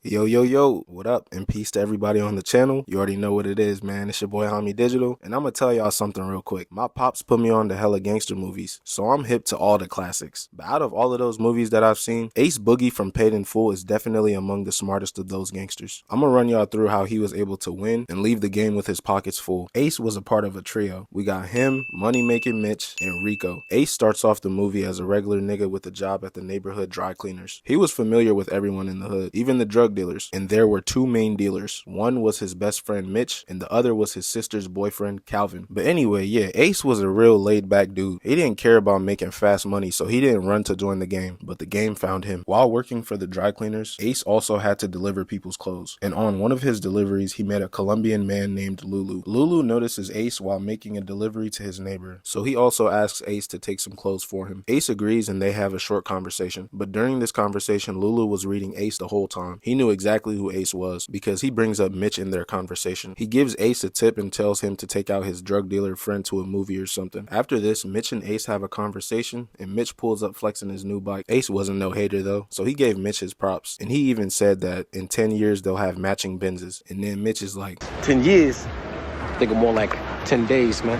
Yo, what up? And peace to everybody on the channel. You already know what it is, man. It's your boy Homie Digital, and I'm gonna tell y'all something real quick. My pops put me on to hella gangster movies, so I'm hip to all the classics. But out of all of those movies that I've seen, Ace Boogie from Paid in Full is definitely among the smartest of those gangsters. I'm gonna run y'all through how he was able to win and leave the game with his pockets full. Ace was a part of a trio. We got him, Money Making Mitch, and Rico. Ace starts off the movie as a regular nigga with a job at the neighborhood dry cleaners. He was familiar with everyone in the hood, even the drug dealers, and there were two main dealers. One was his best friend Mitch, and the other was his sister's boyfriend Calvin. But anyway, yeah, Ace was a real laid back dude. He didn't care about making fast money, so he didn't run to join the game, but the game found him. While working for the dry cleaners, Ace also had to deliver people's clothes, and on one of his deliveries, he met a Colombian man named Lulu. Lulu notices Ace while making a delivery to his neighbor, so he also asks Ace to take some clothes for him. Ace agrees and they have a short conversation, but during this conversation, Lulu was reading Ace the whole time. He knew exactly who Ace was because he brings up Mitch in their conversation. He gives Ace a tip and tells him to take out his drug dealer friend to a movie or something. After this, Mitch and Ace have a conversation and Mitch pulls up flexing his new bike. Ace wasn't no hater though, so he gave Mitch his props, and he even said that in 10 years they'll have matching Benzes. And then Mitch is like, 10 years? I think more like 10 days, man.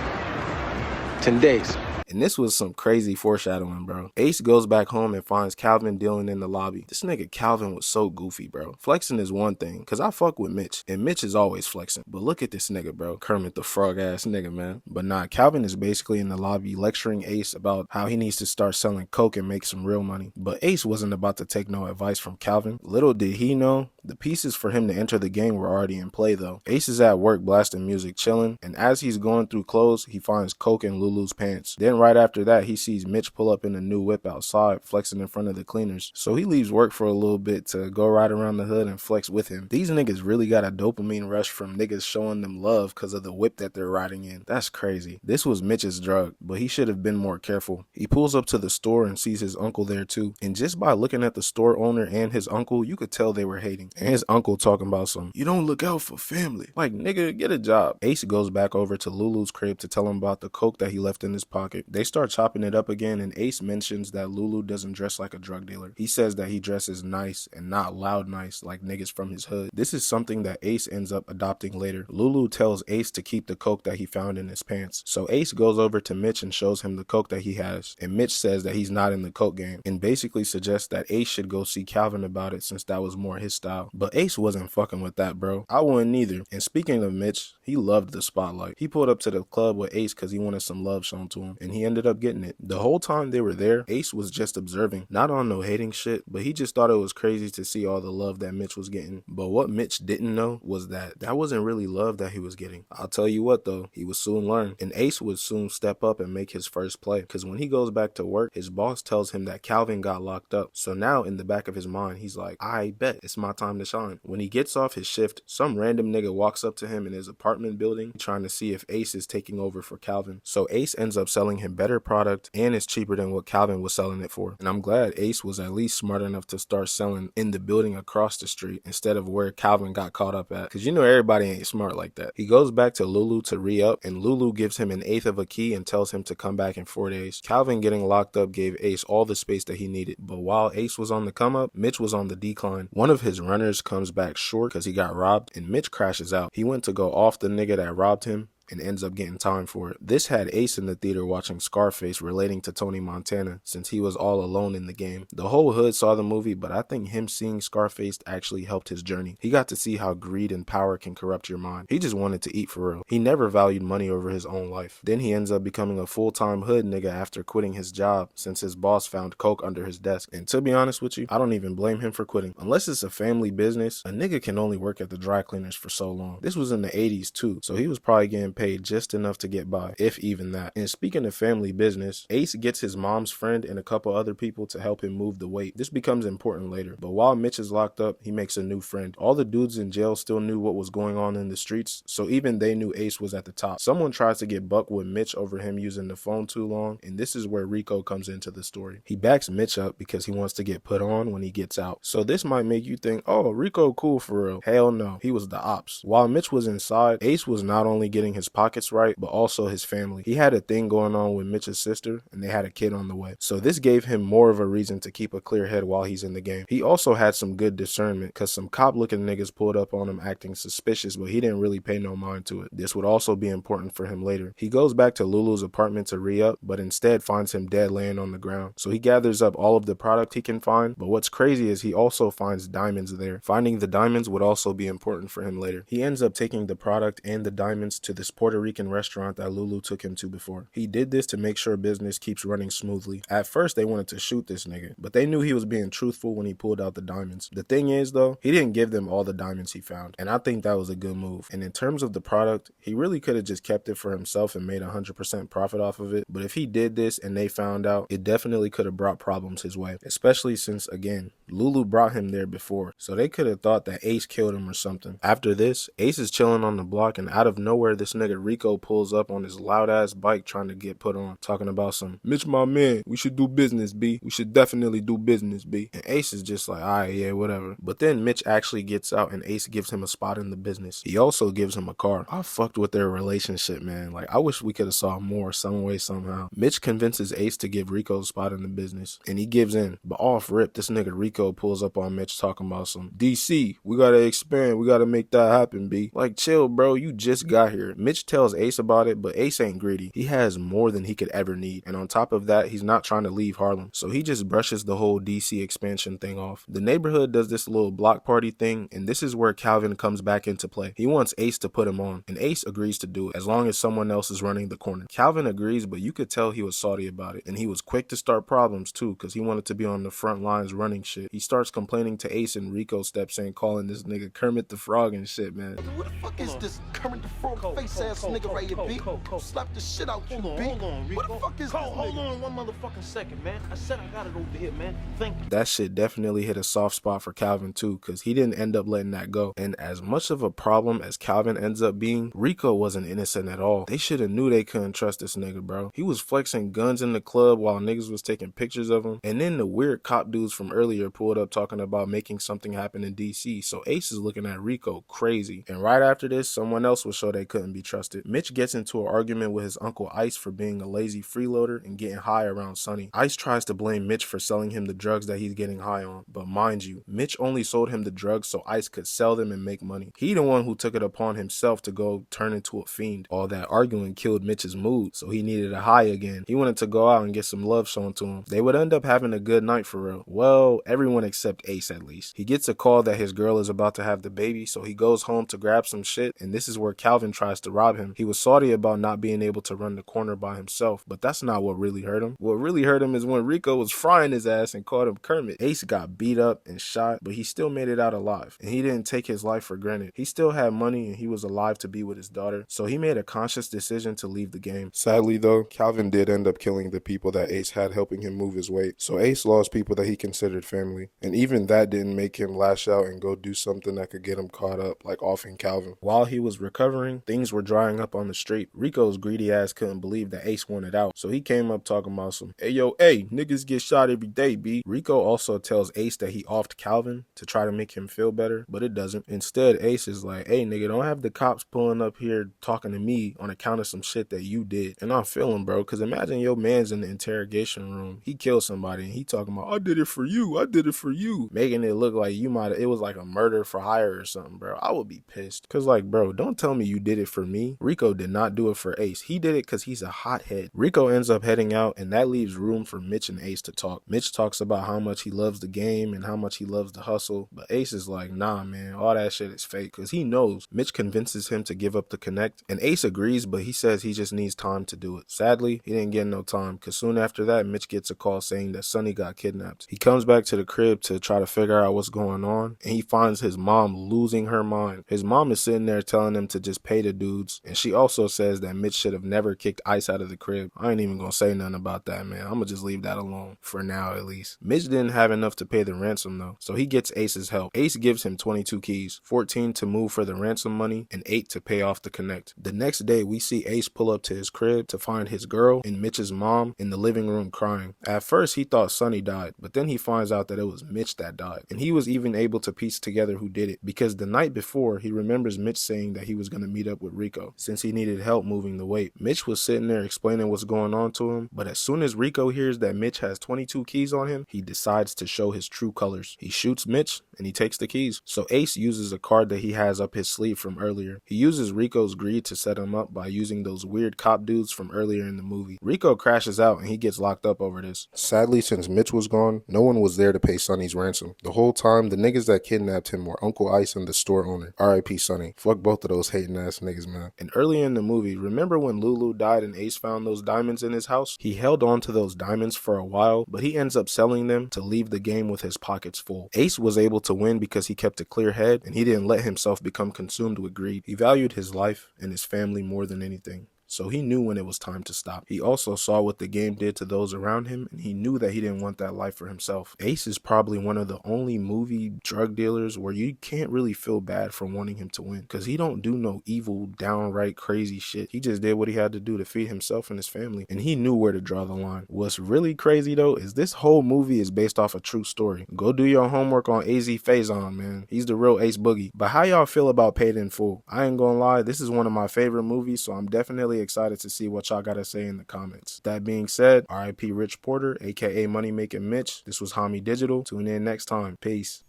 10 days. And this was some crazy foreshadowing, bro. Ace goes back home and finds Calvin dealing in the lobby. This nigga Calvin was so goofy, bro. Flexing is one thing, cause I fuck with Mitch, and Mitch is always flexing. But look at this nigga, bro. Kermit the Frog ass nigga, man. But nah, Calvin is basically in the lobby lecturing Ace about how he needs to start selling coke and make some real money. But Ace wasn't about to take no advice from Calvin. Little did he know, the pieces for him to enter the game were already in play though. Ace is at work blasting music, chilling, and as he's going through clothes, he finds coke in Lulu's pants. Then right after that, he sees Mitch pull up in a new whip outside, flexing in front of the cleaners. So he leaves work for a little bit to go ride around the hood and flex with him. These niggas really got a dopamine rush from niggas showing them love because of the whip that they're riding in. That's crazy. This was Mitch's drug, but he should have been more careful. He pulls up to the store and sees his uncle there too. And just by looking at the store owner and his uncle, you could tell they were hating. And his uncle talking about some, you don't look out for family. Like, nigga, get a job. Ace goes back over to Lulu's crib to tell him about the coke that he left in his pocket. They start chopping it up again, and Ace mentions that Lulu doesn't dress like a drug dealer. He says that he dresses nice and not loud nice like niggas from his hood. This is something that Ace ends up adopting later. Lulu tells Ace to keep the coke that he found in his pants. So Ace goes over to Mitch and shows him the coke that he has, and Mitch says that he's not in the coke game and basically suggests that Ace should go see Calvin about it since that was more his style. But Ace wasn't fucking with that, bro. I wouldn't either. And speaking of Mitch, he loved the spotlight. He pulled up to the club with Ace because he wanted some love shown to him, and he ended up getting it. The whole time they were there, Ace was just observing, not on no hating shit, but he just thought it was crazy to see all the love that Mitch was getting. But what Mitch didn't know was that that wasn't really love that he was getting. I'll tell you what though, he would soon learn, and Ace would soon step up and make his first play, because when he goes back to work, his boss tells him that Calvin got locked up. So now in the back of his mind, he's like, I bet it's my time to shine. When he gets off his shift, some random nigga walks up to him in his apartment building trying to see if Ace is taking over for Calvin. So Ace ends up selling him better product, and it's cheaper than what Calvin was selling it for. And I'm glad Ace was at least smart enough to start selling in the building across the street instead of where Calvin got caught up at, because you know everybody ain't smart like that. He goes back to Lulu to re-up, and Lulu gives him an eighth of a key and tells him to come back in 4 days. Calvin getting locked up gave Ace all the space that he needed, but while Ace was on the come up, Mitch was on the decline. One of his runners comes back short because he got robbed, and Mitch crashes out. He went to go off the nigga that robbed him and ends up getting time for it. This had Ace in the theater watching Scarface relating to Tony Montana since he was all alone in the game. The whole hood saw the movie, but I think him seeing Scarface actually helped his journey. He got to see how greed and power can corrupt your mind. He just wanted to eat for real. He never valued money over his own life. Then he ends up becoming a full-time hood nigga after quitting his job since his boss found coke under his desk. And to be honest with you, I don't even blame him for quitting. Unless it's a family business, a nigga can only work at the dry cleaners for so long. This was in the 80s too, so he was probably getting paid just enough to get by, if even that. And speaking of family business, Ace gets his mom's friend and a couple other people to help him move the weight. This becomes important later, but while Mitch is locked up, he makes a new friend. All the dudes in jail still knew what was going on in the streets, so even they knew Ace was at the top. Someone tries to get buck with Mitch over him using the phone too long, and this is where Rico comes into the story. He backs Mitch up because he wants to get put on when he gets out. So this might make you think, oh, Rico cool for real. Hell no, he was the ops. While Mitch was inside, Ace was not only getting his his pockets right, but also his family. He had a thing going on with Mitch's sister, and they had a kid on the way. So this gave him more of a reason to keep a clear head while he's in the game. He also had some good discernment, cause some cop-looking niggas pulled up on him acting suspicious, but he didn't really pay no mind to it. This would also be important for him later. He goes back to Lulu's apartment to re-up, but instead finds him dead laying on the ground. So he gathers up all of the product he can find, but what's crazy is he also finds diamonds there. Finding the diamonds would also be important for him later. He ends up taking the product and the diamonds to this Puerto Rican restaurant that Lulu took him to before. He did this to make sure business keeps running smoothly. At first they wanted to shoot this nigga, but they knew he was being truthful when he pulled out the diamonds. The thing is though, he didn't give them all the diamonds he found, and I think that was a good move. And in terms of the product, he really could have just kept it for himself and made 100% profit off of it, but if he did this and they found out, it definitely could have brought problems his way, especially since, again, Lulu brought him there before, so they could have thought that Ace killed him or something. After this, Ace is chilling on the block, and out of nowhere, this nigga Rico pulls up on his loud-ass bike trying to get put on, talking about some, Mitch, my man, we should do business, B. We should definitely do business, B. And Ace is just like, alright, yeah, whatever. But then Mitch actually gets out, and Ace gives him a spot in the business. He also gives him a car. I fucked with their relationship, man. Like, I wish we could have saw more some way, somehow. Mitch convinces Ace to give Rico a spot in the business, and he gives in. But off rip, this nigga Rico pulls up on Mitch talking about some, DC, we gotta expand, we gotta make that happen, B. Like, chill, bro, you just got here. Mitch tells Ace about it, but Ace ain't greedy. He has more than he could ever need, and on top of that, he's not trying to leave Harlem, so he just brushes the whole DC expansion thing off. The neighborhood does this little block party thing, and this is where Calvin comes back into play. He wants Ace to put him on, and Ace agrees to do it, as long as someone else is running the corner. Calvin agrees, but you could tell he was salty about it, and he was quick to start problems too, because he wanted to be on the front lines running shit. He starts complaining to Ace, and Rico steps in, calling this nigga Kermit the Frog and shit, man. What the fuck is this Kermit the Frog face ass nigga right here, B? Slap the shit out you, B. Hold on, Rico. What the fuck is this Hold nigga? on one motherfucking second, man. I said I got it over here, man. Thank you. That shit definitely hit a soft spot for Calvin too, because he didn't end up letting that go. And as much of a problem as Calvin ends up being, Rico wasn't innocent at all. They should have knew they couldn't trust this nigga, bro. He was flexing guns in the club while niggas was taking pictures of him, and then the weird cop dudes from earlier pulled up talking about making something happen in DC, so Ace is looking at Rico crazy. And right after this, someone else will show they couldn't be trusted. Mitch gets into an argument with his uncle Ice for being a lazy freeloader and getting high around Sonny. Ice tries to blame Mitch for selling him the drugs that he's getting high on, but mind you, Mitch only sold him the drugs so Ice could sell them and make money. He the one who took it upon himself to go turn into a fiend. All that arguing killed Mitch's mood, so he needed a high again. He wanted to go out and get some love shown to him. They would end up having a good night for real. Well, everyone except Ace at least. He gets a call that his girl is about to have the baby, so he goes home to grab some shit, and this is where Calvin tries to rob him. He was salty about not being able to run the corner by himself, but that's not what really hurt him. What really hurt him is when Rico was frying his ass and called him Kermit. Ace got beat up and shot, but he still made it out alive, and he didn't take his life for granted. He still had money and he was alive to be with his daughter, so he made a conscious decision to leave the game. Sadly though, Calvin did end up killing the people that Ace had helping him move his weight, so Ace lost people that he considered family, and even that didn't make him lash out and go do something that could get him caught up, like offing Calvin. While he was recovering, things were drying up on the street. Rico's greedy ass couldn't believe that Ace wanted out, so he came up talking about some, hey yo, hey, niggas get shot every day, B. Rico also tells Ace that he offed Calvin to try to make him feel better, but it doesn't. Instead, Ace is like, hey nigga, don't have the cops pulling up here talking to me on account of some shit that you did. And I'm feeling, bro, because imagine your man's in the interrogation room, he killed somebody and he talking about, I did it for you, I did it for you, making it look like it was like a murder for hire or something, bro. I would be pissed, because like, bro, don't tell me you did it for me. Rico did not do it for Ace. He did it because he's a hothead. Rico ends up heading out, and that leaves room for Mitch and Ace to talk. Mitch talks about how much he loves the game and how much he loves the hustle, but Ace is like, nah man, all that shit is fake, because he knows. Mitch convinces him to give up the connect, and Ace agrees, but he says he just needs time to do it. Sadly, he didn't get no time, because soon after that, Mitch gets a call saying that Sonny got kidnapped. He comes back to the crib to try to figure out what's going on, and he finds his mom losing her mind. His mom is sitting there telling him to just pay the dudes, and she also says that Mitch should have never kicked Ice out of the crib. I ain't even gonna say nothing about that, man. I'm gonna just leave that alone, for now at least. Mitch didn't have enough to pay the ransom though, so he gets Ace's help. Ace gives him 22 keys, 14 to move for the ransom money, and 8 to pay off the connect. The next day, we see Ace pull up to his crib to find his girl and Mitch's mom in the living room crying. At first, he thought Sonny died, but then he finds out that it was Mitch that died, and he was even able to piece together who did it, because the night before, he remembers Mitch saying that he was gonna meet up with Rico Rico, since he needed help moving the weight. Mitch was sitting there explaining what's going on to him, but as soon as Rico hears that Mitch has 22 keys on him, he decides to show his true colors. He shoots Mitch, and he takes the keys. So Ace uses a card that he has up his sleeve from earlier. He uses Rico's greed to set him up by using those weird cop dudes from earlier in the movie. Rico crashes out and he gets locked up over this. Sadly, since Mitch was gone, no one was there to pay Sonny's ransom. The whole time, the niggas that kidnapped him were Uncle Ice and the store owner. R.I.P. Sonny. Fuck both of those hating ass niggas, man. And earlier in the movie, remember when Lulu died and Ace found those diamonds in his house? He held on to those diamonds for a while, but he ends up selling them to leave the game with his pockets full. Ace was able to win because he kept a clear head and he didn't let himself become consumed with greed. He valued his life and his family more than anything. So he knew when it was time to stop. He also saw what the game did to those around him, and he knew that he didn't want that life for himself. Ace is probably one of the only movie drug dealers where you can't really feel bad for wanting him to win, because he don't do no evil, downright crazy shit. He just did what he had to do to feed himself and his family, and he knew where to draw the line. What's really crazy though is this whole movie is based off a true story. Go do your homework on AZ Faison, man. He's the real Ace Boogie. But how y'all feel about Paid in Full? I ain't gonna lie, this is one of my favorite movies, so I'm definitely excited to see what y'all gotta say in the comments. That being said, R.I.P. Rich Porter, aka Money Making Mitch. This was Hami Digital. Tune in next time. Peace.